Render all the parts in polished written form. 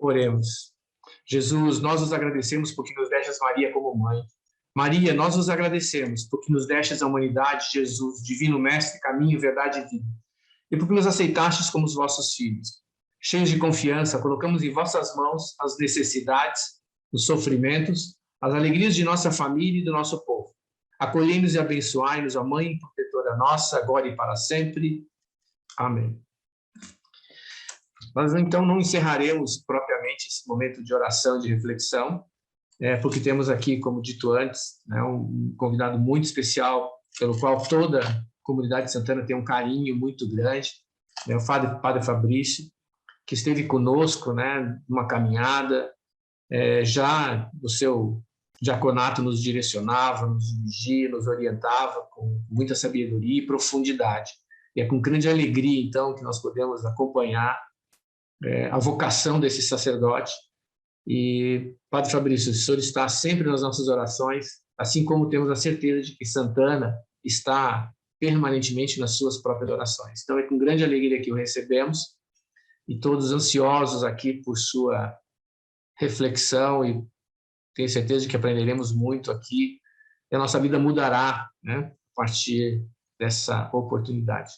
Oremos. Jesus, nós os agradecemos porque nos deixas Maria como mãe. Maria, nós os agradecemos porque nos deixas a humanidade, Jesus, divino mestre, caminho, verdade e vida. E porque nos aceitastes como os vossos filhos. Cheios de confiança, colocamos em vossas mãos as necessidades, os sofrimentos, as alegrias de nossa família e do nosso povo. Acolhei-nos e abençoai-nos, ó Mãe protetora nossa, agora e para sempre. Amém. Nós, então, não encerraremos propriamente esse momento de oração e de reflexão, porque temos aqui, como dito antes, um convidado muito especial, pelo qual toda a comunidade de Santana tem um carinho muito grande, o Padre Fabrício, que esteve conosco, numa caminhada, já o seu diaconato nos direcionava, nos dirigia, nos orientava com muita sabedoria e profundidade. E é com grande alegria, então, que nós podemos acompanhar a vocação desse sacerdote. E, Padre Fabrício, o senhor está sempre nas nossas orações, assim como temos a certeza de que Santana está permanentemente nas suas próprias orações. Então, é com grande alegria que o recebemos, e todos ansiosos aqui por sua reflexão, e tenho certeza de que aprenderemos muito aqui, e a nossa vida mudará, a partir dessa oportunidade.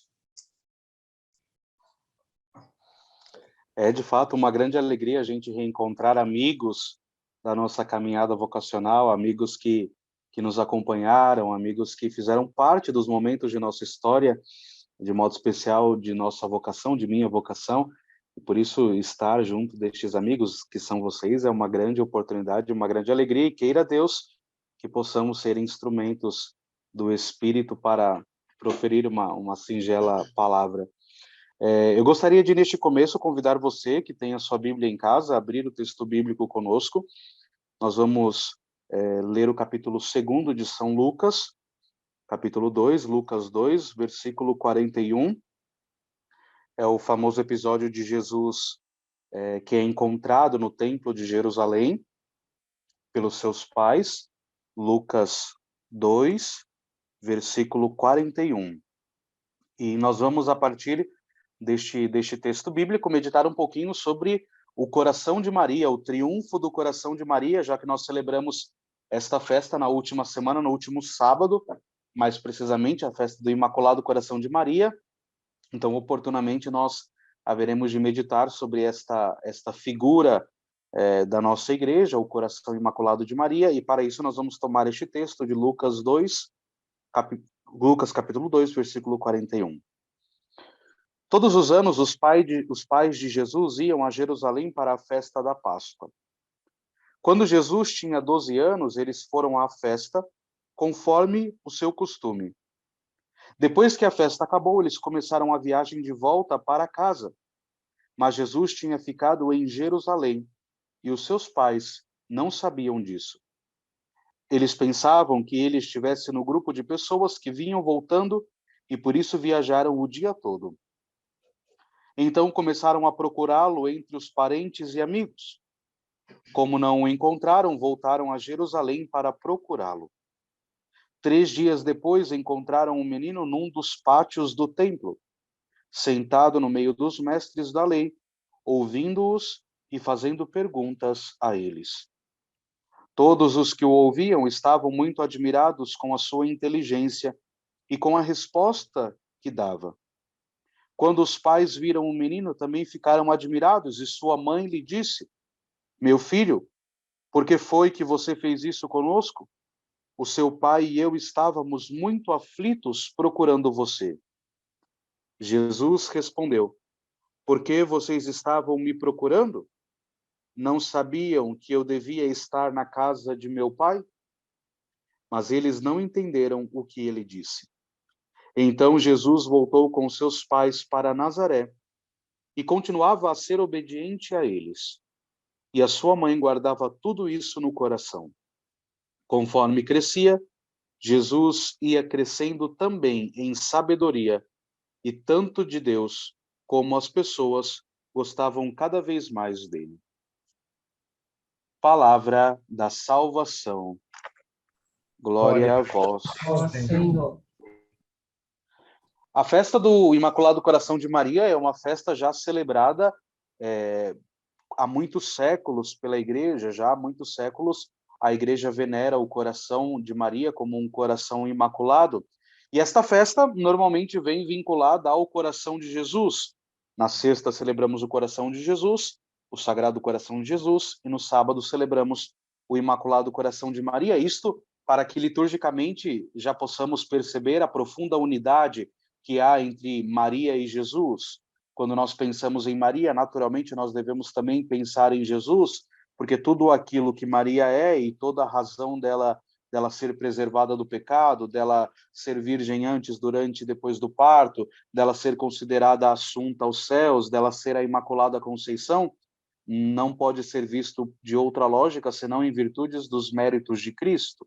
É, de fato, uma grande alegria a gente reencontrar amigos da nossa caminhada vocacional, amigos que nos acompanharam, amigos que fizeram parte dos momentos de nossa história, de modo especial de nossa vocação, de minha vocação, e por isso estar junto destes amigos que são vocês é uma grande oportunidade, uma grande alegria, e queira Deus que possamos ser instrumentos do Espírito para proferir uma singela palavra. Eu gostaria de, neste começo, convidar você que tem a sua Bíblia em casa, a abrir o texto bíblico conosco. Nós vamos ler o capítulo 2 de São Lucas, capítulo 2, Lucas 2, versículo 41. É o famoso episódio de Jesus que é encontrado no Templo de Jerusalém pelos seus pais. Lucas 2, versículo 41. E nós vamos, a partir deste texto bíblico, meditar um pouquinho sobre o coração de Maria, o triunfo do coração de Maria, já que nós celebramos esta festa na última semana, no último sábado, mais precisamente a festa do Imaculado Coração de Maria. Então, oportunamente, nós haveremos de meditar sobre esta figura da nossa igreja, o Coração Imaculado de Maria, e para isso nós vamos tomar este texto de Lucas 2, Lucas capítulo 2, versículo 41. Todos os anos, os pais de Jesus iam a Jerusalém para a festa da Páscoa. Quando Jesus tinha 12 anos, eles foram à festa, conforme o seu costume. Depois que a festa acabou, eles começaram a viagem de volta para casa. Mas Jesus tinha ficado em Jerusalém, e os seus pais não sabiam disso. Eles pensavam que ele estivesse no grupo de pessoas que vinham voltando, e por isso viajaram o dia todo. Então começaram a procurá-lo entre os parentes e amigos. Como não o encontraram, voltaram a Jerusalém para procurá-lo. 3 dias depois, encontraram um menino num dos pátios do templo, sentado no meio dos mestres da lei, ouvindo-os e fazendo perguntas a eles. Todos os que o ouviam estavam muito admirados com a sua inteligência e com a resposta que dava. Quando os pais viram o menino, também ficaram admirados, e sua mãe lhe disse: Meu filho, por que foi que você fez isso conosco? O seu pai e eu estávamos muito aflitos procurando você. Jesus respondeu: Por que vocês estavam me procurando? Não sabiam que eu devia estar na casa de meu pai? Mas eles não entenderam o que ele disse. Então Jesus voltou com seus pais para Nazaré e continuava a ser obediente a eles. E a sua mãe guardava tudo isso no coração. Conforme crescia, Jesus ia crescendo também em sabedoria, e tanto de Deus como as pessoas gostavam cada vez mais dele. Palavra da salvação. Glória a vós, Senhor. A festa do Imaculado Coração de Maria é uma festa já celebrada há muitos séculos pela igreja, já há muitos séculos, a igreja venera o coração de Maria como um coração imaculado. E esta festa normalmente vem vinculada ao coração de Jesus. Na sexta celebramos o coração de Jesus, o Sagrado Coração de Jesus, e no sábado celebramos o Imaculado Coração de Maria. Isto para que liturgicamente já possamos perceber a profunda unidade que há entre Maria e Jesus. Quando nós pensamos em Maria, naturalmente nós devemos também pensar em Jesus, porque tudo aquilo que Maria é e toda a razão dela ser preservada do pecado, dela ser virgem antes, durante e depois do parto, dela ser considerada assunta aos céus, dela ser a Imaculada Conceição, não pode ser visto de outra lógica senão em virtudes dos méritos de Cristo.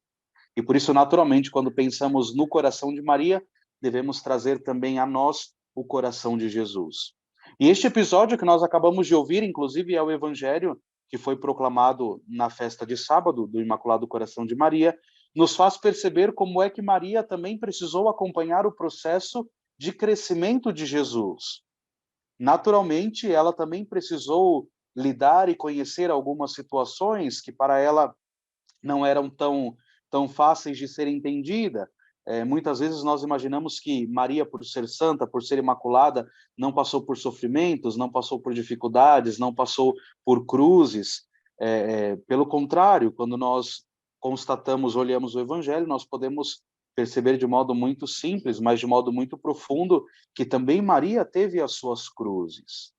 E por isso, naturalmente, quando pensamos no coração de Maria, devemos trazer também a nós o coração de Jesus. E este episódio que nós acabamos de ouvir, inclusive, é o evangelho que foi proclamado na festa de sábado do Imaculado Coração de Maria, nos faz perceber como é que Maria também precisou acompanhar o processo de crescimento de Jesus. Naturalmente, ela também precisou lidar e conhecer algumas situações que para ela não eram tão fáceis de ser entendida. Muitas vezes nós imaginamos que Maria, por ser santa, por ser imaculada, não passou por sofrimentos, não passou por dificuldades, não passou por cruzes. Pelo contrário, quando nós constatamos, olhamos o Evangelho, nós podemos perceber de modo muito simples, mas de modo muito profundo, que também Maria teve as suas cruzes.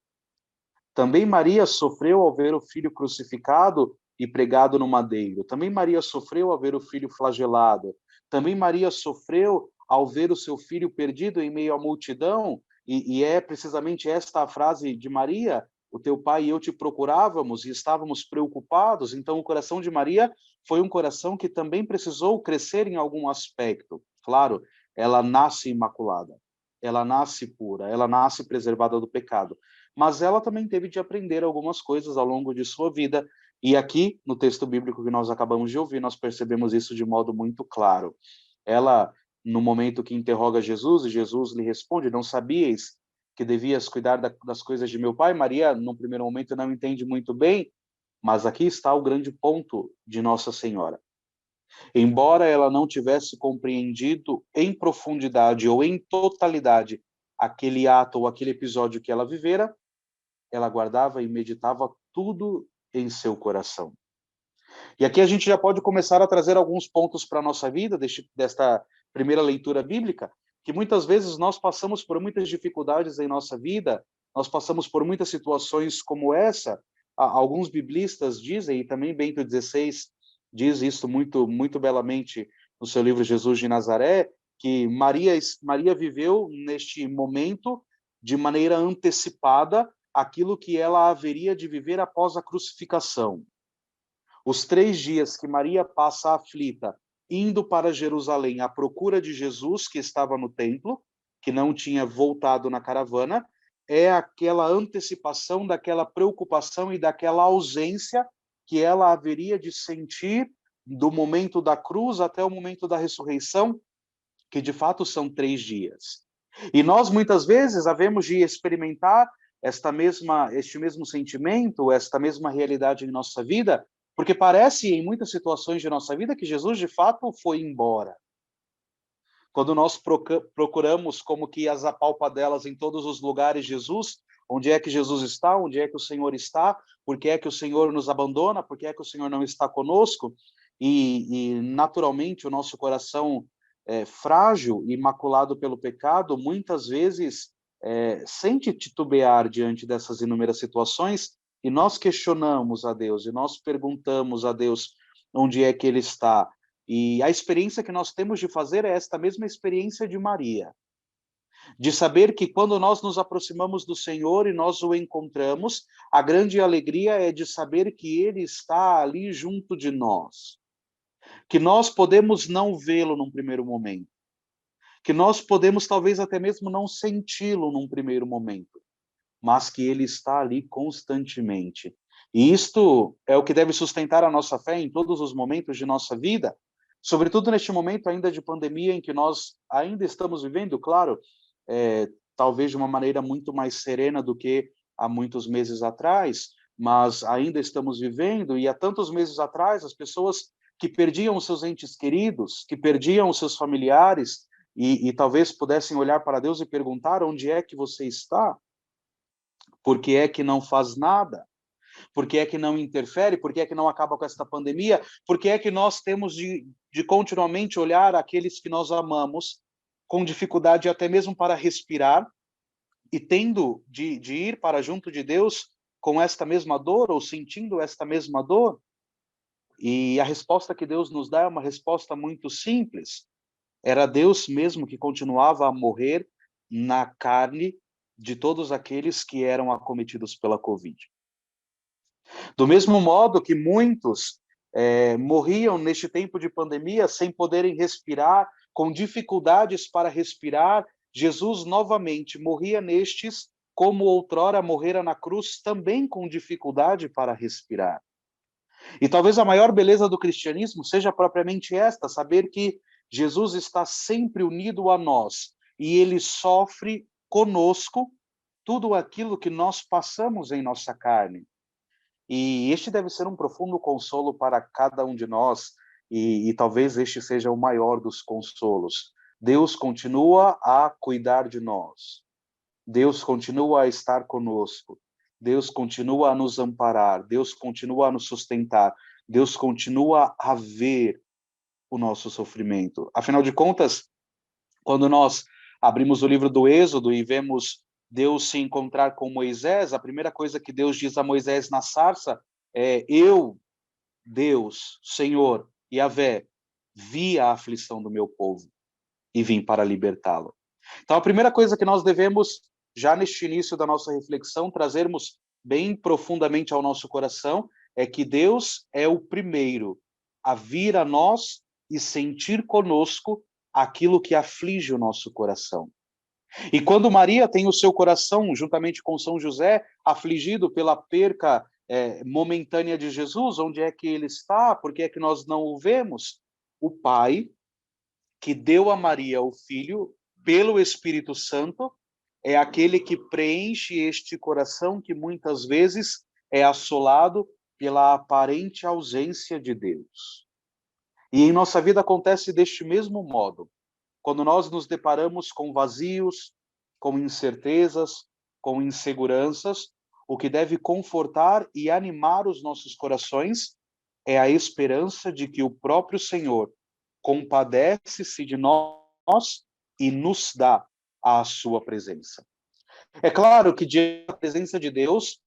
Também Maria sofreu ao ver o filho crucificado e pregado no madeiro. Também Maria sofreu ao ver o filho flagelado. Também Maria sofreu ao ver o seu filho perdido em meio à multidão. E é precisamente esta a frase de Maria: o teu pai e eu te procurávamos e estávamos preocupados. Então, o coração de Maria foi um coração que também precisou crescer em algum aspecto. Claro, ela nasce imaculada, ela nasce pura, ela nasce preservada do pecado. Mas ela também teve de aprender algumas coisas ao longo de sua vida. E aqui, no texto bíblico que nós acabamos de ouvir, nós percebemos isso de modo muito claro. Ela, no momento que interroga Jesus, e Jesus lhe responde: não sabíeis que devias cuidar das coisas de meu pai? Maria, num primeiro momento, não entende muito bem, mas aqui está o grande ponto de Nossa Senhora. Embora ela não tivesse compreendido em profundidade ou em totalidade aquele ato ou aquele episódio que ela vivera, ela guardava e meditava tudo em seu coração. E aqui a gente já pode começar a trazer alguns pontos para a nossa vida, desta primeira leitura bíblica, que muitas vezes nós passamos por muitas dificuldades em nossa vida, nós passamos por muitas situações como essa. Alguns biblistas dizem, e também Bento XVI diz isso muito, muito belamente no seu livro Jesus de Nazaré, que Maria viveu neste momento de maneira antecipada aquilo que ela haveria de viver após a crucificação. Os 3 dias que Maria passa aflita, indo para Jerusalém à procura de Jesus, que estava no templo, que não tinha voltado na caravana, é aquela antecipação daquela preocupação e daquela ausência que ela haveria de sentir do momento da cruz até o momento da ressurreição, que de fato são 3 dias. E nós, muitas vezes, havemos de experimentar este mesmo sentimento, esta mesma realidade em nossa vida, porque parece, em muitas situações de nossa vida, que Jesus, de fato, foi embora. Quando nós procuramos como que as apalpadelas em todos os lugares Jesus, onde é que Jesus está, onde é que o Senhor está, por que é que o Senhor nos abandona, por que é que o Senhor não está conosco, e naturalmente o nosso coração frágil e maculado pelo pecado, muitas vezes sente titubear diante dessas inúmeras situações, e nós questionamos a Deus, e nós perguntamos a Deus onde é que Ele está. E a experiência que nós temos de fazer é esta mesma experiência de Maria, de saber que quando nós nos aproximamos do Senhor e nós o encontramos, a grande alegria é de saber que Ele está ali junto de nós, que nós podemos não vê-lo num primeiro momento, que nós podemos talvez até mesmo não senti-lo num primeiro momento, mas que Ele está ali constantemente. E isto é o que deve sustentar a nossa fé em todos os momentos de nossa vida, sobretudo neste momento ainda de pandemia em que nós ainda estamos vivendo, claro, talvez de uma maneira muito mais serena do que há muitos meses atrás, mas ainda estamos vivendo, e há tantos meses atrás, as pessoas que perdiam os seus entes queridos, que perdiam os seus familiares, e talvez pudessem olhar para Deus e perguntar: onde é que você está? Por que é que não faz nada? Por que é que não interfere? Por que é que não acaba com esta pandemia? Por que é que nós temos de continuamente olhar aqueles que nós amamos com dificuldade até mesmo para respirar, e tendo de ir para junto de Deus com esta mesma dor, ou sentindo esta mesma dor? E a resposta que Deus nos dá é uma resposta muito simples. Era Deus mesmo que continuava a morrer na carne de todos aqueles que eram acometidos pela Covid. Do mesmo modo que muitos morriam neste tempo de pandemia sem poderem respirar, com dificuldades para respirar, Jesus novamente morria nestes, como outrora morrera na cruz, também com dificuldade para respirar. E talvez a maior beleza do cristianismo seja propriamente esta: saber que Jesus está sempre unido a nós, e ele sofre conosco tudo aquilo que nós passamos em nossa carne. E este deve ser um profundo consolo para cada um de nós, e talvez este seja o maior dos consolos. Deus continua a cuidar de nós. Deus continua a estar conosco. Deus continua a nos amparar. Deus continua a nos sustentar. Deus continua a ver o nosso sofrimento. Afinal de contas, quando nós abrimos o livro do Êxodo e vemos Deus se encontrar com Moisés, a primeira coisa que Deus diz a Moisés na sarça é: eu, Deus, Senhor, Yahvé, vi a aflição do meu povo e vim para libertá-lo. Então, a primeira coisa que nós devemos, já neste início da nossa reflexão, trazermos bem profundamente ao nosso coração, é que Deus é o primeiro a vir a nós e sentir conosco aquilo que aflige o nosso coração. E quando Maria tem o seu coração, juntamente com São José, afligido pela perca momentânea de Jesus, onde é que ele está? Por que é que nós não o vemos? O Pai, que deu a Maria o Filho, pelo Espírito Santo, é aquele que preenche este coração que muitas vezes é assolado pela aparente ausência de Deus. E em nossa vida acontece deste mesmo modo. Quando nós nos deparamos com vazios, com incertezas, com inseguranças, o que deve confortar e animar os nossos corações é a esperança de que o próprio Senhor compadece-se de nós e nos dá a sua presença. É claro que diante da presença de Deus,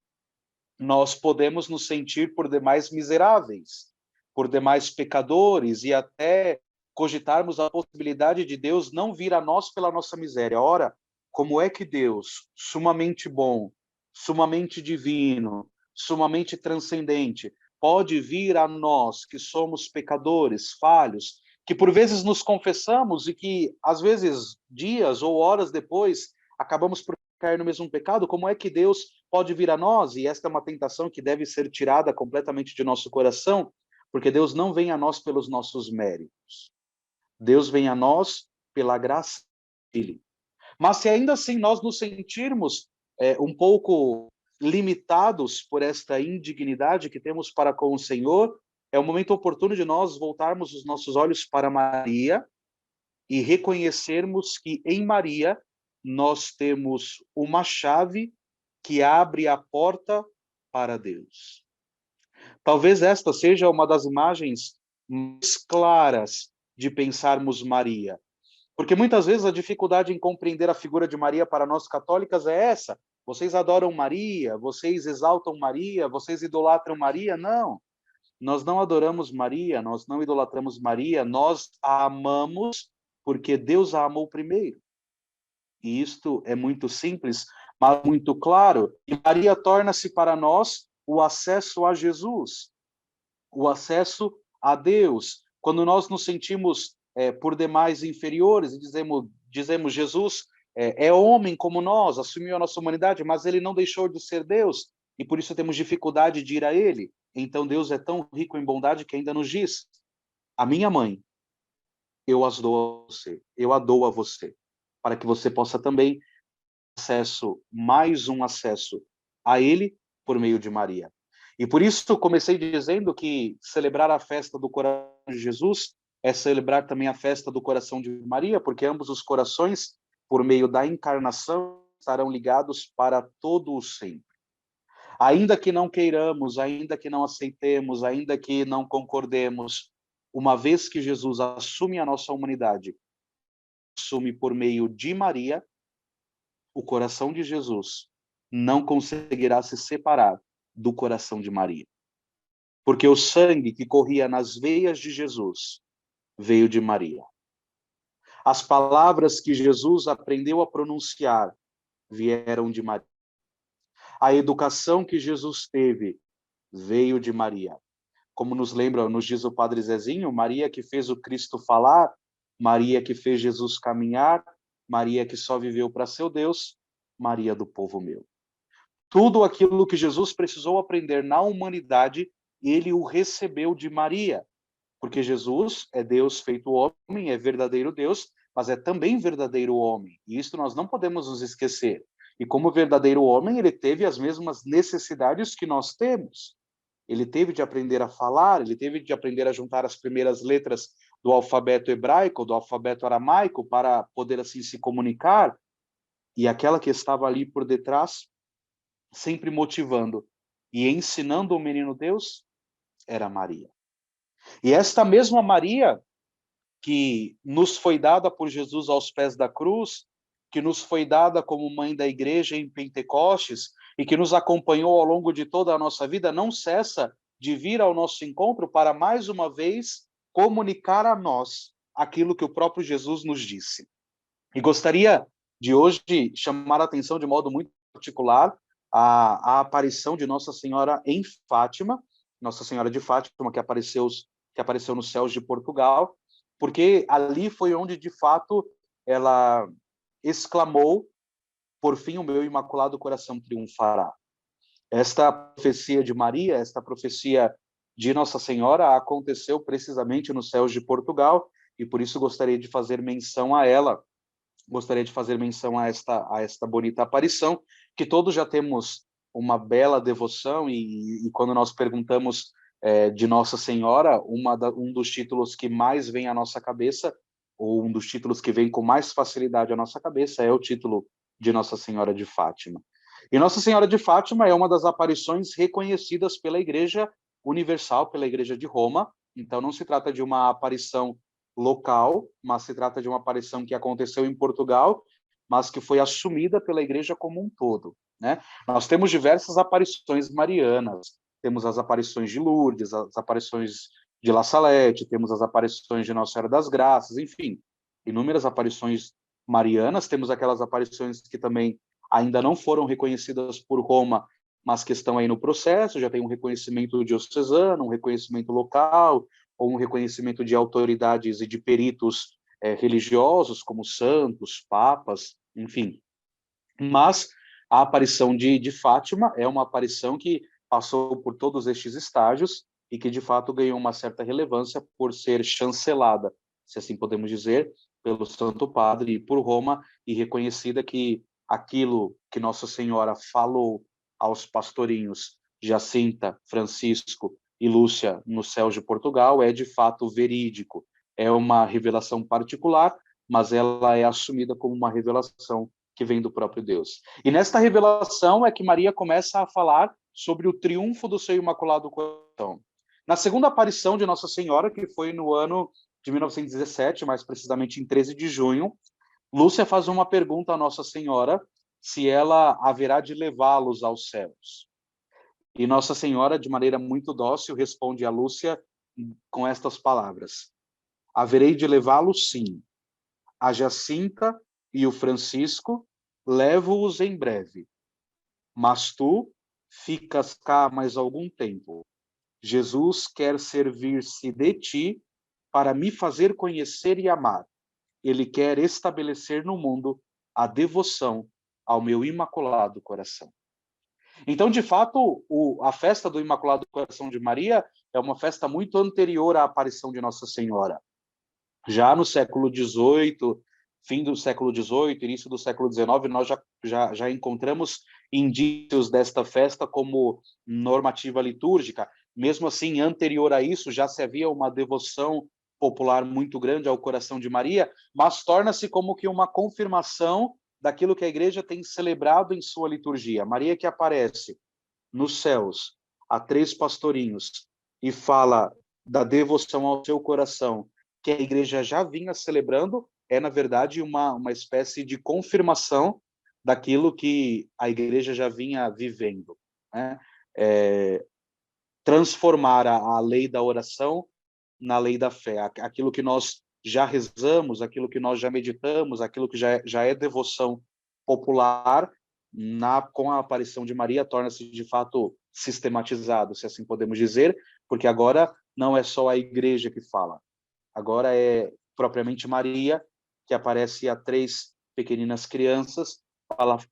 nós podemos nos sentir por demais miseráveis, por demais pecadores, e até cogitarmos a possibilidade de Deus não vir a nós pela nossa miséria. Ora, como é que Deus, sumamente bom, sumamente divino, sumamente transcendente, pode vir a nós que somos pecadores, falhos, que por vezes nos confessamos e que, às vezes, dias ou horas depois, acabamos por cair no mesmo pecado? Como é que Deus pode vir a nós? E esta é uma tentação que deve ser tirada completamente de nosso coração, porque Deus não vem a nós pelos nossos méritos. Deus vem a nós pela graça dele. Mas se ainda assim nós nos sentirmos um pouco limitados por esta indignidade que temos para com o Senhor, é o momento oportuno de nós voltarmos os nossos olhos para Maria e reconhecermos que em Maria nós temos uma chave que abre a porta para Deus. Talvez esta seja uma das imagens mais claras de pensarmos Maria. Porque muitas vezes a dificuldade em compreender a figura de Maria para nós católicas é essa: vocês adoram Maria, vocês exaltam Maria, vocês idolatram Maria. Não, nós não adoramos Maria, nós não idolatramos Maria, nós a amamos porque Deus a amou primeiro. E isto é muito simples, mas muito claro. E Maria torna-se para nós o acesso a Jesus, o acesso a Deus. Quando nós nos sentimos por demais inferiores e dizemos Jesus é homem como nós, assumiu a nossa humanidade, mas ele não deixou de ser Deus, e por isso temos dificuldade de ir a ele. Então Deus é tão rico em bondade que ainda nos diz: a minha mãe, eu as dou a você, eu a dou a você, para que você possa também mais um acesso a ele por meio de Maria. E por isso comecei dizendo que celebrar a festa do coração de Jesus é celebrar também a festa do coração de Maria, porque ambos os corações, por meio da encarnação, estarão ligados para todo o sempre. Ainda que não queiramos, ainda que não aceitemos, ainda que não concordemos, uma vez que Jesus assume a nossa humanidade, assume por meio de Maria, o coração de Jesus não conseguirá se separar do coração de Maria. Porque o sangue que corria nas veias de Jesus veio de Maria. As palavras que Jesus aprendeu a pronunciar vieram de Maria. A educação que Jesus teve veio de Maria. Como nos lembra, nos diz o Padre Zezinho, Maria que fez o Cristo falar, Maria que fez Jesus caminhar, Maria que só viveu para seu Deus, Maria do povo meu. Tudo aquilo que Jesus precisou aprender na humanidade, ele o recebeu de Maria, porque Jesus é Deus feito homem, é verdadeiro Deus, mas é também verdadeiro homem. E isso nós não podemos nos esquecer. E como verdadeiro homem, ele teve as mesmas necessidades que nós temos. Ele teve de aprender a falar, ele teve de aprender a juntar as primeiras letras do alfabeto hebraico, do alfabeto aramaico, para poder assim se comunicar. E aquela que estava ali por detrás, sempre motivando e ensinando o menino Deus, era Maria. E esta mesma Maria, que nos foi dada por Jesus aos pés da cruz, que nos foi dada como mãe da igreja em Pentecostes, e que nos acompanhou ao longo de toda a nossa vida, não cessa de vir ao nosso encontro para, mais uma vez, comunicar a nós aquilo que o próprio Jesus nos disse. E gostaria de hoje chamar a atenção de modo muito particular a aparição de Nossa Senhora em Fátima, Nossa Senhora de Fátima, que apareceu nos céus de Portugal, porque ali foi onde, de fato, ela exclamou: por fim o meu imaculado coração triunfará. Esta profecia de Maria, esta profecia de Nossa Senhora aconteceu precisamente nos céus de Portugal, e por isso gostaria de fazer menção a ela, gostaria de fazer menção a esta bonita aparição, que todos já temos uma bela devoção, e quando nós perguntamos de Nossa Senhora, um dos títulos que mais vem à nossa cabeça, ou um dos títulos que vem com mais facilidade à nossa cabeça, é o título de Nossa Senhora de Fátima. E Nossa Senhora de Fátima é uma das aparições reconhecidas pela Igreja Universal, pela Igreja de Roma. Então não se trata de uma aparição local, mas se trata de uma aparição que aconteceu em Portugal, mas que foi assumida pela Igreja como um todo, né? Nós temos diversas aparições marianas, temos as aparições de Lourdes, as aparições de La Salete, temos as aparições de Nossa Senhora das Graças, enfim, inúmeras aparições marianas. Temos aquelas aparições que também ainda não foram reconhecidas por Roma, mas que estão aí no processo, já tem um reconhecimento diocesano, um reconhecimento local, ou um reconhecimento de autoridades e de peritos religiosos, como santos, papas, enfim. Mas a aparição de Fátima é uma aparição que passou por todos estes estágios e que, de fato, ganhou uma certa relevância por ser chancelada, se assim podemos dizer, pelo Santo Padre e por Roma, e reconhecida que aquilo que Nossa Senhora falou aos pastorinhos Jacinta, Francisco e Lúcia nos céus de Portugal é, de fato, verídico. É uma revelação particular, mas ela é assumida como uma revelação que vem do próprio Deus. E nesta revelação é que Maria começa a falar sobre o triunfo do seu Imaculado Coração. Na segunda aparição de Nossa Senhora, que foi no ano de 1917, mais precisamente em 13 de junho, Lúcia faz uma pergunta a Nossa Senhora se ela haverá de levá-los aos céus. E Nossa Senhora, de maneira muito dócil, responde a Lúcia com estas palavras: haverei de levá-los, sim. A Jacinta e o Francisco levo-os em breve. Mas tu ficas cá mais algum tempo. Jesus quer servir-se de ti para me fazer conhecer e amar. Ele quer estabelecer no mundo a devoção ao meu Imaculado Coração. Então, de fato, a festa do Imaculado Coração de Maria é uma festa muito anterior à aparição de Nossa Senhora. Já no século XVIII, fim do século XVIII, início do século XIX, nós já encontramos indícios desta festa como normativa litúrgica. Mesmo assim, anterior a isso, já se havia uma devoção popular muito grande ao coração de Maria, mas torna-se como que uma confirmação daquilo que a igreja tem celebrado em sua liturgia. Maria que aparece nos céus a 3 pastorinhos e fala da devoção ao seu coração, que a igreja já vinha celebrando, é, na verdade, uma espécie de confirmação daquilo que a igreja já vinha vivendo, né? Transformar a lei da oração na lei da fé. Aquilo que nós já rezamos, aquilo que nós já meditamos, aquilo que já é devoção popular, com a aparição de Maria, torna-se de fato sistematizado, se assim podemos dizer, porque agora não é só a igreja que fala, agora é propriamente Maria que aparece a 3 pequeninas crianças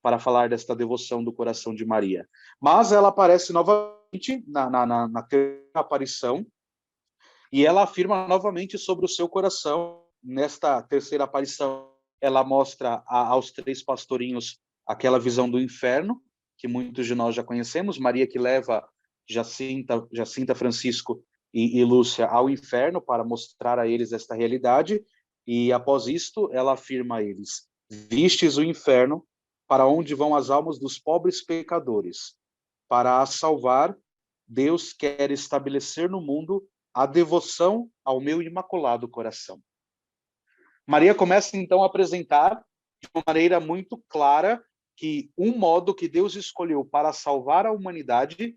para falar desta devoção do coração de Maria. Mas ela aparece novamente na terceira aparição, e ela afirma novamente sobre o seu coração. Nesta terceira aparição, ela mostra aos 3 pastorinhos aquela visão do inferno, que muitos de nós já conhecemos, Maria que leva Jacinta, Francisco e Lúcia ao inferno para mostrar a eles esta realidade, e após isto ela afirma a eles: vistes o inferno, para onde vão as almas dos pobres pecadores. Para as salvar, Deus quer estabelecer no mundo a devoção ao meu imaculado coração. Maria começa então a apresentar de uma maneira muito clara que um modo que Deus escolheu para salvar a humanidade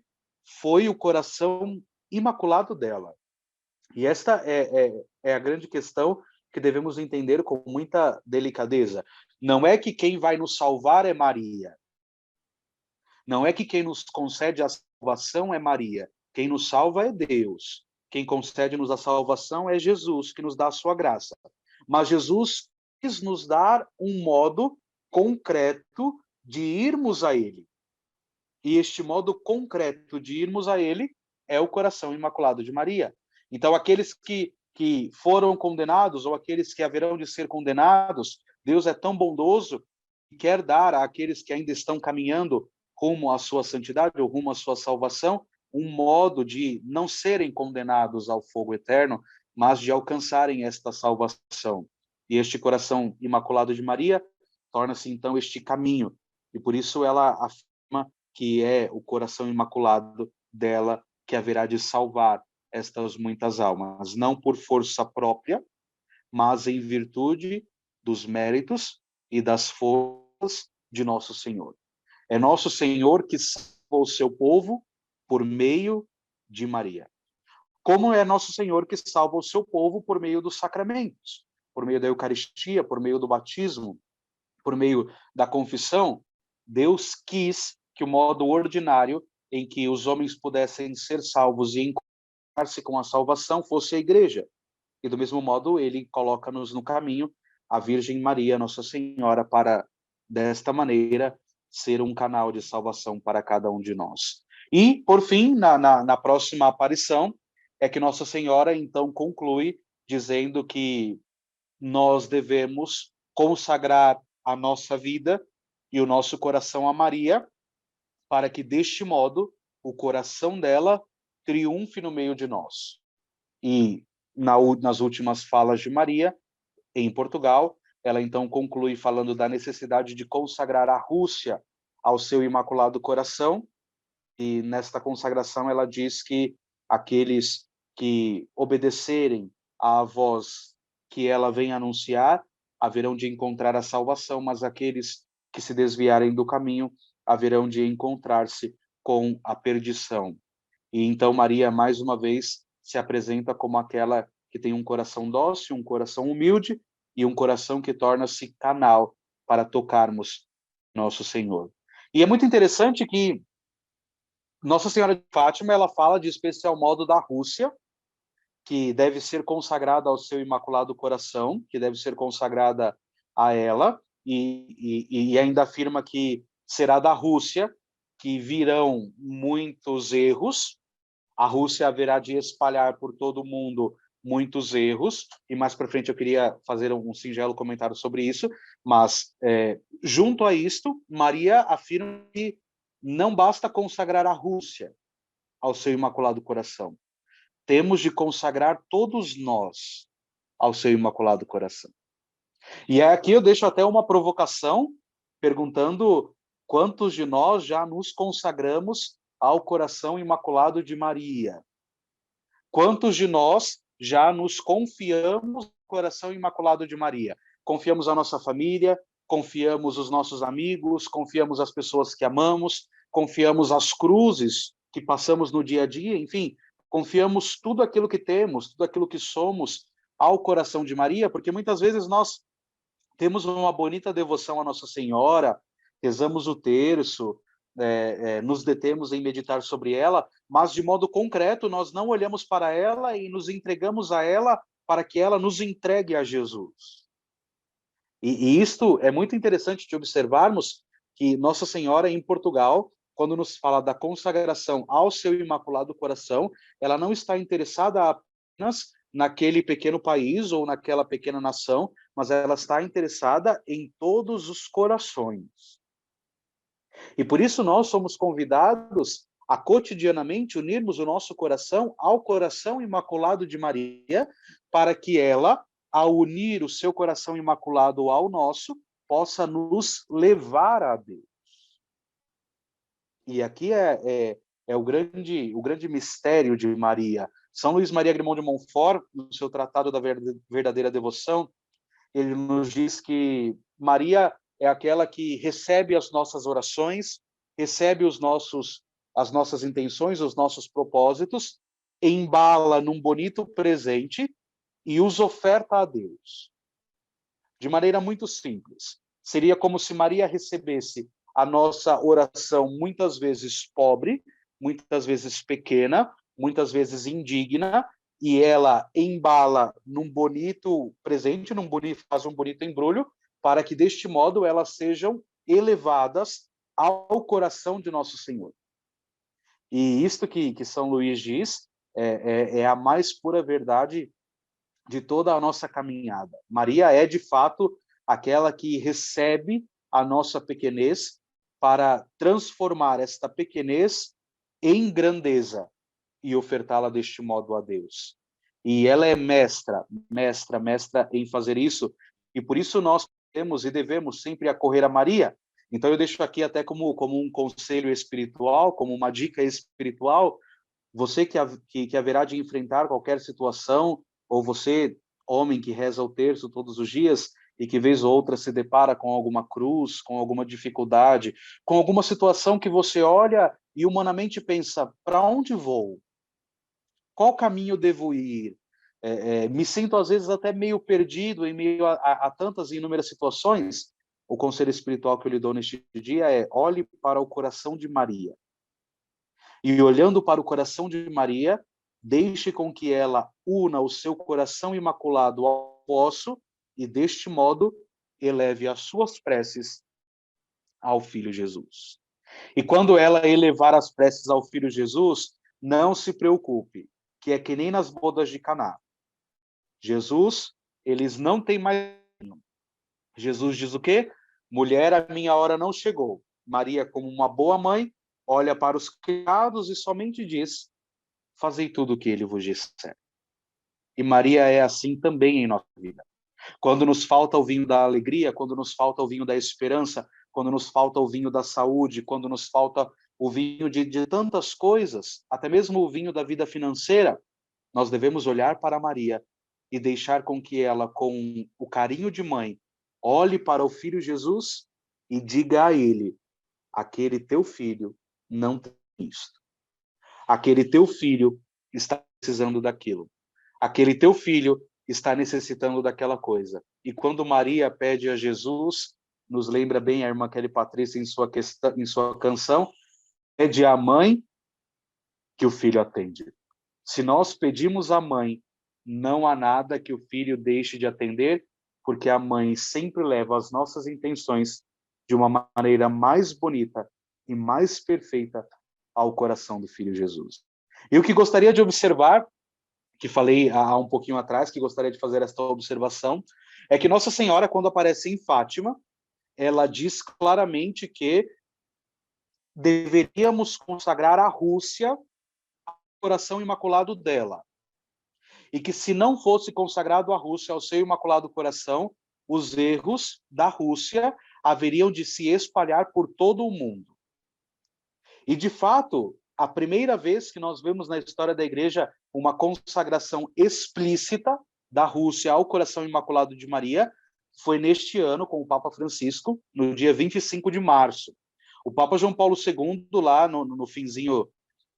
foi o coração imaculado dela. E esta é a grande questão que devemos entender com muita delicadeza. Não é que quem vai nos salvar é Maria. Não é que quem nos concede a salvação é Maria. Quem nos salva é Deus. Quem concede-nos a salvação é Jesus, que nos dá a sua graça. Mas Jesus quis nos dar um modo concreto de irmos a Ele. E este modo concreto de irmos a Ele é o coração imaculado de Maria. Então, aqueles que foram condenados, ou aqueles que haverão de ser condenados, Deus é tão bondoso que quer dar àqueles que ainda estão caminhando rumo à sua santidade, ou rumo à sua salvação, um modo de não serem condenados ao fogo eterno, mas de alcançarem esta salvação. E este coração imaculado de Maria torna-se, então, este caminho. E por isso ela afirma que é o coração imaculado dela que haverá de salvar estas muitas almas, não por força própria, mas em virtude dos méritos e das forças de nosso Senhor. É nosso Senhor que salva o seu povo por meio de Maria. Como é nosso Senhor que salva o seu povo por meio dos sacramentos, por meio da Eucaristia, por meio do batismo, por meio da confissão. Deus quis que o modo ordinário em que os homens pudessem ser salvos e encontrar-se com a salvação fosse a igreja. E do mesmo modo, ele coloca-nos no caminho a Virgem Maria, Nossa Senhora, para, desta maneira, ser um canal de salvação para cada um de nós. E, por fim, na próxima aparição, é que Nossa Senhora, então, conclui dizendo que nós devemos consagrar a nossa vida e o nosso coração a Maria, para que, deste modo, o coração dela triunfe no meio de nós. E, nas últimas falas de Maria, em Portugal, ela então conclui falando da necessidade de consagrar a Rússia ao seu Imaculado Coração, e nesta consagração ela diz que aqueles que obedecerem à voz que ela vem anunciar haverão de encontrar a salvação, mas aqueles que se desviarem do caminho haverão de encontrar-se com a perdição. E então Maria, mais uma vez, se apresenta como aquela que tem um coração dócil, um coração humilde e um coração que torna-se canal para tocarmos nosso Senhor. E é muito interessante que Nossa Senhora de Fátima, ela fala de especial modo da Rússia, que deve ser consagrada ao seu Imaculado Coração, que deve ser consagrada a ela, e ainda afirma que será da Rússia que virão muitos erros. A Rússia haverá de espalhar por todo o mundo muitos erros, e mais para frente eu queria fazer um singelo comentário sobre isso, mas junto a isto, Maria afirma que não basta consagrar a Rússia ao seu Imaculado Coração. Temos de consagrar todos nós ao seu Imaculado Coração. E aqui eu deixo até uma provocação, perguntando quantos de nós já nos consagramos ao Coração Imaculado de Maria? Quantos de nós já nos confiamos no Coração Imaculado de Maria? Confiamos a nossa família, confiamos os nossos amigos, confiamos as pessoas que amamos, confiamos as cruzes que passamos no dia a dia, enfim, confiamos tudo aquilo que temos, tudo aquilo que somos ao Coração de Maria, porque muitas vezes nós temos uma bonita devoção à Nossa Senhora, rezamos o terço, nos detemos em meditar sobre ela, mas de modo concreto nós não olhamos para ela e nos entregamos a ela para que ela nos entregue a Jesus. E isto é muito interessante de observarmos que Nossa Senhora em Portugal, quando nos fala da consagração ao seu Imaculado Coração, ela não está interessada apenas naquele pequeno país ou naquela pequena nação, mas ela está interessada em todos os corações. E por isso nós somos convidados a cotidianamente unirmos o nosso coração ao Coração Imaculado de Maria, para que ela, ao unir o seu coração imaculado ao nosso, possa nos levar a Deus. E aqui é o grande mistério de Maria. São Luís Maria Grimond de Montfort, no seu Tratado da Verdadeira Devoção, ele nos diz que Maria é aquela que recebe as nossas orações, recebe as nossas intenções, os nossos propósitos, embala num bonito presente e os oferta a Deus. De maneira muito simples. Seria como se Maria recebesse a nossa oração muitas vezes pobre, muitas vezes pequena, muitas vezes indigna, e ela embala num bonito presente, faz um bonito embrulho, para que deste modo elas sejam elevadas ao coração de Nosso Senhor. E isto que São Luís diz é a mais pura verdade de toda a nossa caminhada. Maria é, de fato, aquela que recebe a nossa pequenez para transformar esta pequenez em grandeza e ofertá-la deste modo a Deus. E ela é mestra em fazer isso, e por isso nós temos e devemos sempre acorrer a Maria. Então eu deixo aqui até como um conselho espiritual, como uma dica espiritual, você que haverá de enfrentar qualquer situação, ou você, homem que reza o terço todos os dias, e que vez ou outra se depara com alguma cruz, com alguma dificuldade, com alguma situação que você olha e humanamente pensa, para onde vou? Qual caminho devo ir? Me sinto, às vezes, até meio perdido em meio a tantas e inúmeras situações. O conselho espiritual que eu lhe dou neste dia é: olhe para o coração de Maria. E olhando para o coração de Maria, deixe com que ela una o seu coração imaculado ao vosso e, deste modo, eleve as suas preces ao Filho Jesus. E quando ela elevar as preces ao Filho Jesus, não se preocupe, que é que nem nas bodas de Caná. Jesus, eles não têm mais... Jesus diz o quê? Mulher, a minha hora não chegou. Maria, como uma boa mãe, olha para os criados e somente diz: fazei tudo o que ele vos disser. E Maria é assim também em nossa vida. Quando nos falta o vinho da alegria, quando nos falta o vinho da esperança, quando nos falta o vinho da saúde, quando nos falta o vinho de tantas coisas, até mesmo o vinho da vida financeira, nós devemos olhar para Maria e deixar com que ela, com o carinho de mãe, olhe para o Filho Jesus e diga a ele: aquele teu filho não tem isto. Aquele teu filho está precisando daquilo. Aquele teu filho está necessitando daquela coisa. E quando Maria pede a Jesus, nos lembra bem a irmã Kelly Patrícia em sua canção, pede à mãe que o filho atende. Se nós pedimos à mãe, não há nada que o filho deixe de atender, porque a mãe sempre leva as nossas intenções de uma maneira mais bonita e mais perfeita ao coração do Filho Jesus. E o que gostaria de observar, que falei há um pouquinho atrás, que gostaria de fazer esta observação, é que Nossa Senhora, quando aparece em Fátima, ela diz claramente que deveríamos consagrar a Rússia ao coração imaculado dela. E que se não fosse consagrado a Rússia ao seu imaculado coração, os erros da Rússia haveriam de se espalhar por todo o mundo. E, de fato, a primeira vez que nós vemos na história da Igreja uma consagração explícita da Rússia ao coração imaculado de Maria foi neste ano, com o Papa Francisco, no dia 25 de março. O Papa João Paulo II, lá no finzinho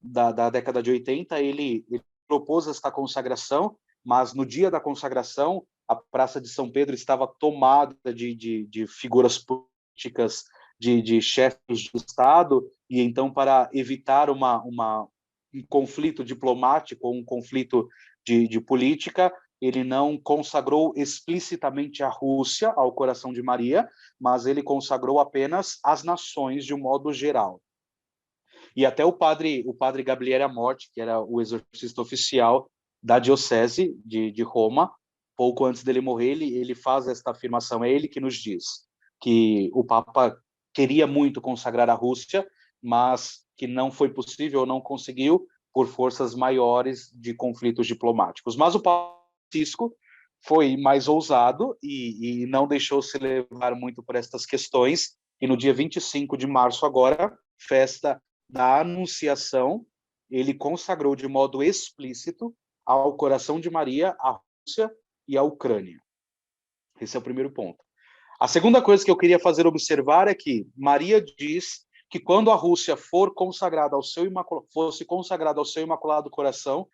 da década de 80, ele propôs esta consagração, mas no dia da consagração, a Praça de São Pedro estava tomada de figuras políticas, de chefes de Estado, e então, para evitar um conflito diplomático, um conflito de política, ele não consagrou explicitamente a Rússia ao coração de Maria, mas ele consagrou apenas as nações de um modo geral. E até o padre Gabriele Amorti, que era o exorcista oficial da diocese de Roma, pouco antes dele morrer, ele faz esta afirmação, é ele que nos diz que o Papa queria muito consagrar a Rússia, mas que não foi possível, ou não conseguiu, por forças maiores de conflitos diplomáticos. Mas o Papa Francisco foi mais ousado e não deixou se levar muito por estas questões, e no dia 25 de março agora, festa da Anunciação, ele consagrou de modo explícito ao coração de Maria a Rússia e a Ucrânia. Esse é o primeiro ponto. A segunda coisa que eu queria fazer observar é que Maria diz que quando a Rússia fosse consagrada ao seu imaculado coração,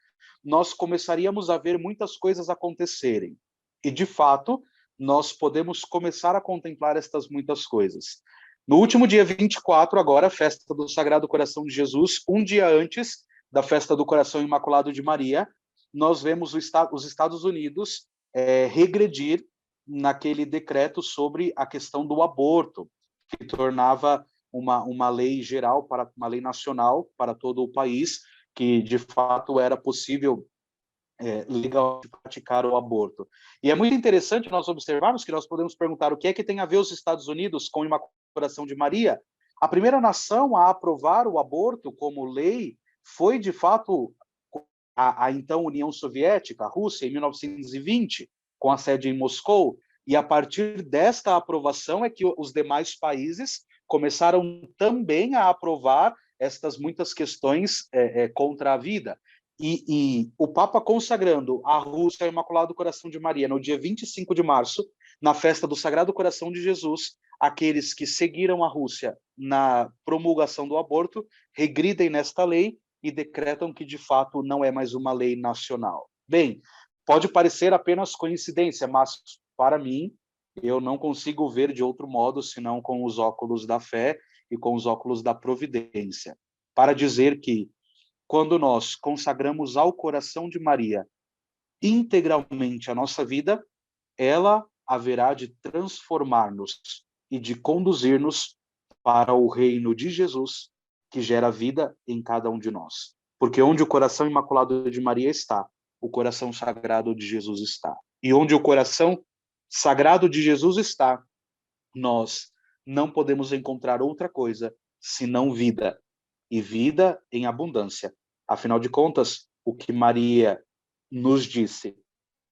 nós começaríamos a ver muitas coisas acontecerem. E, de fato, nós podemos começar a contemplar estas muitas coisas. No último dia 24, agora, festa do Sagrado Coração de Jesus, um dia antes da festa do Coração Imaculado de Maria, nós vemos os Estados Unidos regredir naquele decreto sobre a questão do aborto, que tornava uma lei geral, uma lei nacional para todo o país, que de fato era possível legal praticar o aborto. E é muito interessante nós observarmos que nós podemos perguntar o que é que tem a ver os Estados Unidos com o Imaculado Coração de Maria. A primeira nação a aprovar o aborto como lei foi, de fato, a então União Soviética, a Rússia, em 1920, com a sede em Moscou, e a partir desta aprovação é que os demais países começaram também a aprovar estas muitas questões contra a vida. E o Papa consagrando a Rússia ao Imaculado Coração de Maria no dia 25 de março, na festa do Sagrado Coração de Jesus, aqueles que seguiram a Rússia na promulgação do aborto regridem nesta lei e decretam que, de fato, não é mais uma lei nacional. Bem, pode parecer apenas coincidência, mas, para mim, eu não consigo ver de outro modo, senão com os óculos da fé e com os óculos da providência, para dizer que, quando nós consagramos ao coração de Maria integralmente a nossa vida, ela haverá de transformar-nos e de conduzir-nos para o reino de Jesus, que gera vida em cada um de nós. Porque onde o coração imaculado de Maria está, o coração sagrado de Jesus está. E onde o coração sagrado de Jesus está, nós não podemos encontrar outra coisa senão vida, e vida em abundância. Afinal de contas, o que Maria nos disse,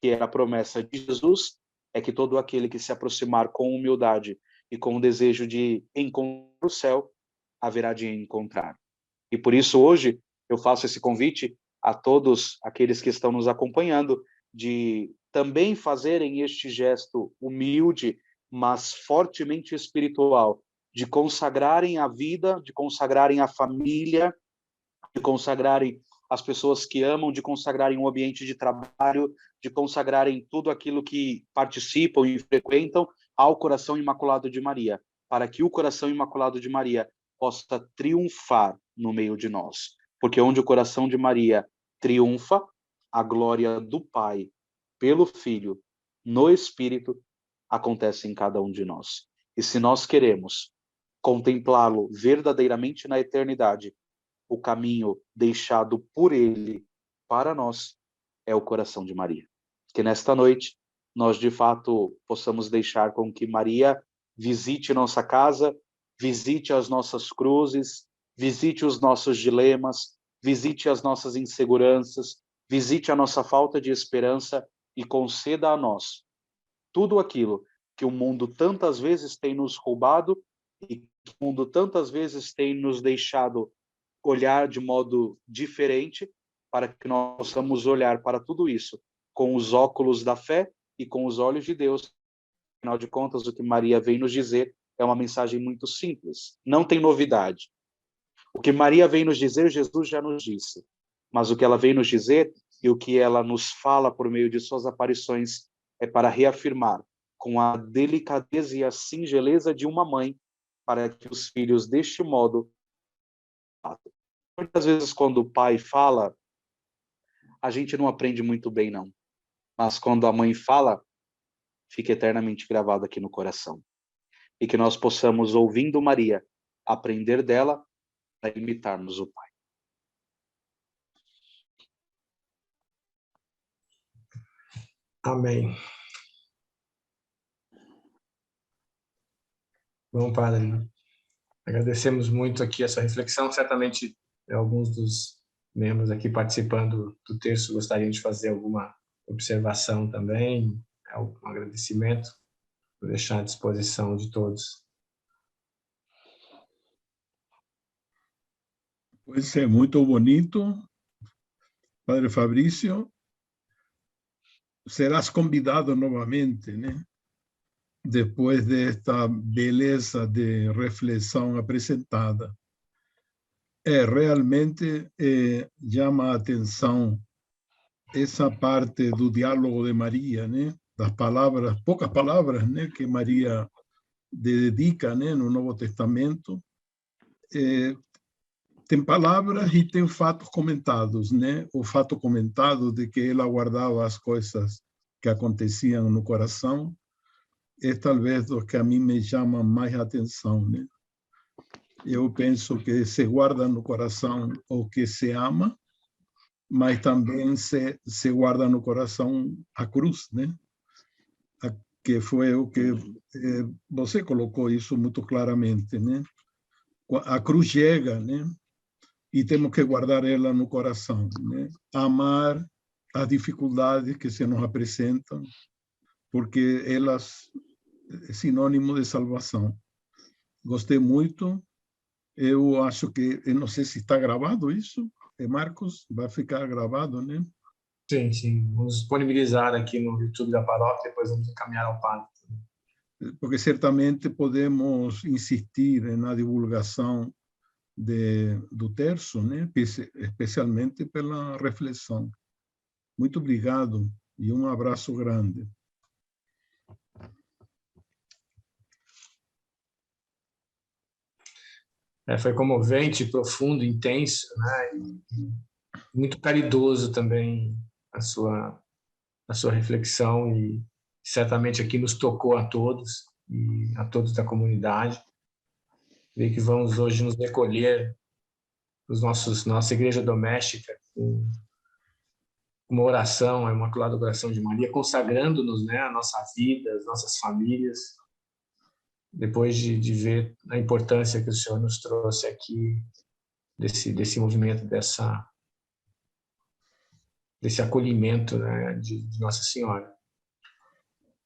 que era a promessa de Jesus, é que todo aquele que se aproximar com humildade e com o desejo de encontrar o céu, haverá de encontrar. E por isso hoje eu faço esse convite a todos aqueles que estão nos acompanhando de também fazerem este gesto humilde, mas fortemente espiritual, de consagrarem a vida, de consagrarem a família, de consagrarem as pessoas que amam, de consagrarem um ambiente de trabalho, de consagrarem tudo aquilo que participam e frequentam ao coração imaculado de Maria, para que o coração imaculado de Maria possa triunfar no meio de nós. Porque onde o coração de Maria triunfa, a glória do Pai, pelo Filho, no Espírito, acontece em cada um de nós. E se nós queremos contemplá-lo verdadeiramente na eternidade, o caminho deixado por ele para nós é o coração de Maria. Que nesta noite nós, de fato, possamos deixar com que Maria visite nossa casa, visite as nossas cruzes, visite os nossos dilemas, visite as nossas inseguranças, visite a nossa falta de esperança e conceda a nós tudo aquilo que o mundo tantas vezes tem nos roubado e que o mundo tantas vezes tem nos deixado olhar de modo diferente, para que nós possamos olhar para tudo isso com os óculos da fé e com os olhos de Deus. Afinal de contas, o que Maria vem nos dizer é uma mensagem muito simples, não tem novidade. O que Maria vem nos dizer, Jesus já nos disse. Mas o que ela vem nos dizer e o que ela nos fala por meio de suas aparições é para reafirmar com a delicadeza e a singeleza de uma mãe, para que os filhos deste modo. Muitas vezes quando o pai fala, a gente não aprende muito bem, não. Mas quando a mãe fala, fica eternamente gravado aqui no coração. E que nós possamos, ouvindo Maria, aprender dela para imitarmos o Pai. Amém. Bom, Padre, agradecemos muito aqui essa reflexão. Certamente alguns dos membros aqui participando do texto gostariam de fazer alguma observação também, algum agradecimento. Vou deixar à disposição de todos. Pois é, muito bonito. Padre Fabrício, serás convidado novamente, né? Depois desta beleza de reflexão apresentada. Realmente chama a atenção essa parte do diálogo de Maria, né? Das palavras, poucas palavras, né? Que Maria dedica, né? No Novo Testamento. Tem palavras e tem fatos comentados, né? O fato comentado de que ela guardava as coisas que aconteciam no coração é talvez o que a mim me chama mais atenção, né? Eu penso que se guarda no coração o que se ama, mas também se guarda no coração a cruz, né? Que foi o que você colocou isso muito claramente, né? A cruz chega, né? E temos que guardar ela no coração, né? Amar as dificuldades que se nos apresentam, porque elas é sinônimo de salvação. Gostei muito. Eu acho que, eu não sei se está gravado isso, Marcos, vai ficar gravado, né? Sim, sim. Vamos disponibilizar aqui no YouTube da paróquia, depois vamos encaminhar ao padre. Porque certamente podemos insistir na divulgação do terço, né? Especialmente pela reflexão. Muito obrigado e um abraço grande. Foi comovente, profundo, intenso, né? E muito caridoso também a sua reflexão, e certamente aqui nos tocou a todos e a todos da comunidade. Creio que vamos hoje nos recolher os nossa igreja doméstica com uma oração, a Imaculada Coração de Maria, consagrando-nos, né, a nossa vida, as nossas famílias, depois de ver a importância que o Senhor nos trouxe aqui, desse movimento, desse acolhimento, né, de Nossa Senhora.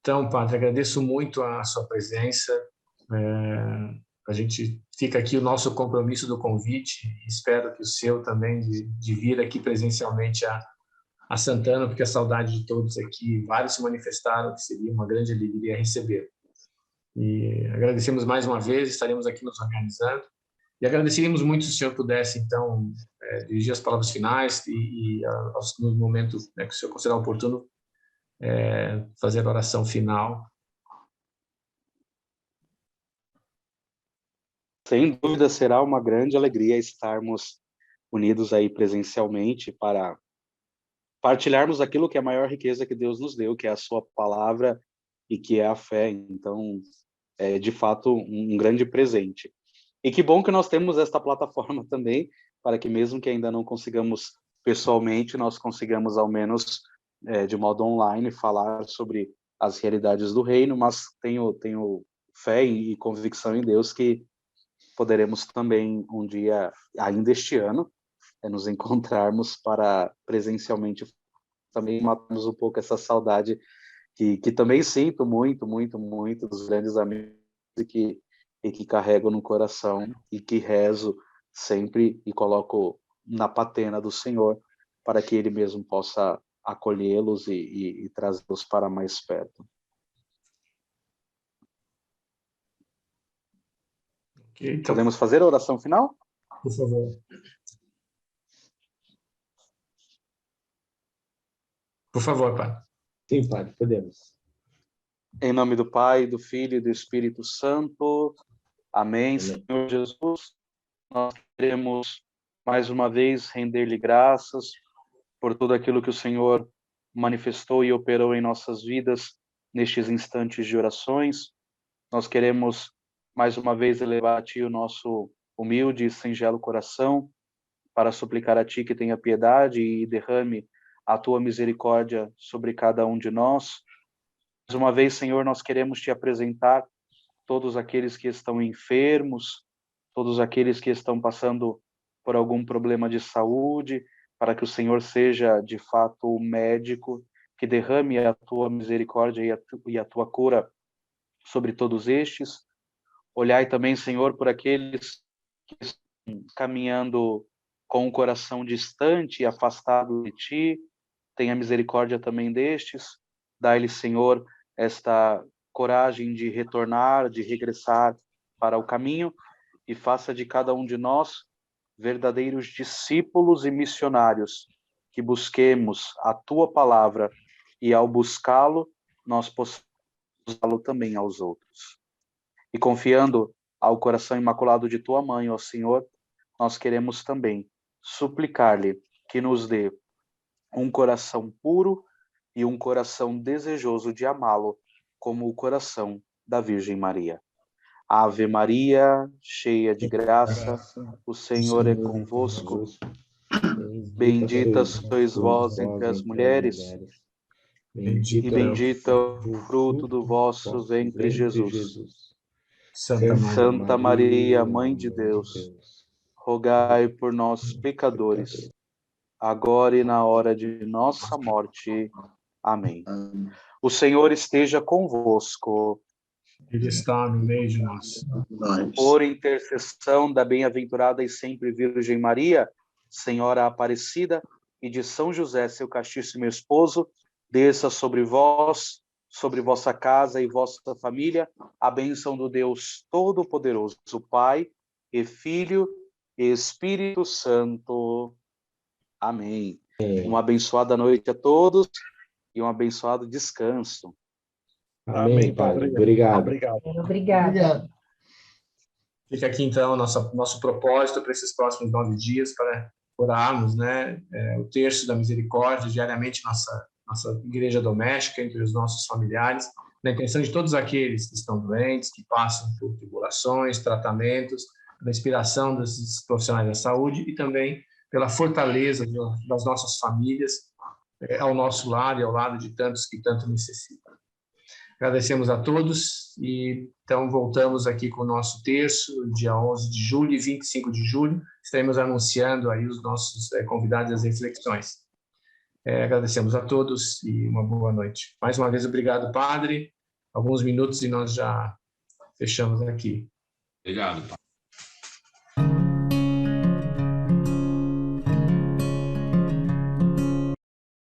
Então, Padre, agradeço muito a sua presença. A gente fica aqui o nosso compromisso do convite, e espero que o seu também, de vir aqui presencialmente a Santana, porque a saudade de todos aqui, vários se manifestaram que seria uma grande alegria receber. E agradecemos mais uma vez, estaremos aqui nos organizando, e agradeceríamos muito se o senhor pudesse, então, dirigir as palavras finais e no momento, né, que o senhor considerar oportuno, fazer a oração final. Sem dúvida, será uma grande alegria estarmos unidos aí presencialmente para partilharmos aquilo que é a maior riqueza que Deus nos deu, que é a sua palavra e que é a fé. Então, é de fato um grande presente. E que bom que nós temos esta plataforma também, para que mesmo que ainda não consigamos pessoalmente nós consigamos, ao menos de modo online, falar sobre as realidades do reino, mas tenho fé e convicção em Deus que poderemos também um dia, ainda este ano, nos encontrarmos para presencialmente também matarmos um pouco essa saudade que também sinto muito, muito, muito dos grandes amigos e que carrego no coração e que rezo sempre e coloco na patena do Senhor para que Ele mesmo possa acolhê-los e trazê-los para mais perto. Okay, então, podemos fazer a oração final? Por favor. Por favor, Padre. Sim, Padre, podemos. Em nome do Pai, do Filho e do Espírito Santo. Amém. Amém. Senhor Jesus, nós queremos mais uma vez render-lhe graças por tudo aquilo que o Senhor manifestou e operou em nossas vidas nestes instantes de orações. Nós queremos mais uma vez elevar a Ti o nosso humilde e singelo coração para suplicar a Ti que tenha piedade e derrame a Tua misericórdia sobre cada um de nós. Mais uma vez, Senhor, nós queremos Te apresentar todos aqueles que estão enfermos, todos aqueles que estão passando por algum problema de saúde, para que o Senhor seja, de fato, o médico que derrame a Tua misericórdia e a Tua cura sobre todos estes. Olhai também, Senhor, por aqueles que estão caminhando com o coração distante e afastado de Ti. Tenha misericórdia também destes. Dai-lhe, Senhor, esta coragem de retornar, de regressar para o caminho e faça de cada um de nós verdadeiros discípulos e missionários, que busquemos a Tua palavra e, ao buscá-lo, nós possamos usá-lo também aos outros. E confiando ao coração imaculado de Tua Mãe, ó Senhor, nós queremos também suplicar-lhe que nos dê um coração puro e um coração desejoso de amá-lo, como o coração da Virgem Maria. Ave Maria, cheia de graça, o Senhor é convosco. Bendita sois vós entre as mulheres, e bendito é o fruto do vosso ventre, Jesus. Santa Maria, Mãe de Deus, rogai por nós, pecadores, agora e na hora de nossa morte. Amém. O Senhor esteja convosco. Ele está no meio de nós. Por intercessão da bem-aventurada e sempre Virgem Maria, Senhora Aparecida, e de São José, seu castíssimo esposo, desça sobre vós, sobre vossa casa e vossa família, a bênção do Deus Todo-Poderoso, Pai e Filho e Espírito Santo. Amém. Uma abençoada noite a todos e um abençoado descanso. Amém, Padre. Obrigado. Obrigada. Fica aqui, então, nosso propósito para esses próximos 9 dias, para orarmos, né? O terço da misericórdia, diariamente, nossa igreja doméstica, entre os nossos familiares, na intenção de todos aqueles que estão doentes, que passam por tribulações, tratamentos, da inspiração desses profissionais da saúde e também pela fortaleza das nossas famílias, ao nosso lado e ao lado de tantos que tanto necessitam. Agradecemos a todos e então voltamos aqui com o nosso terço, dia 11 de julho e 25 de julho. Estaremos anunciando aí os nossos convidados às reflexões. Agradecemos a todos e uma boa noite. Mais uma vez, obrigado, Padre. Alguns minutos e nós já fechamos aqui. Obrigado, Padre.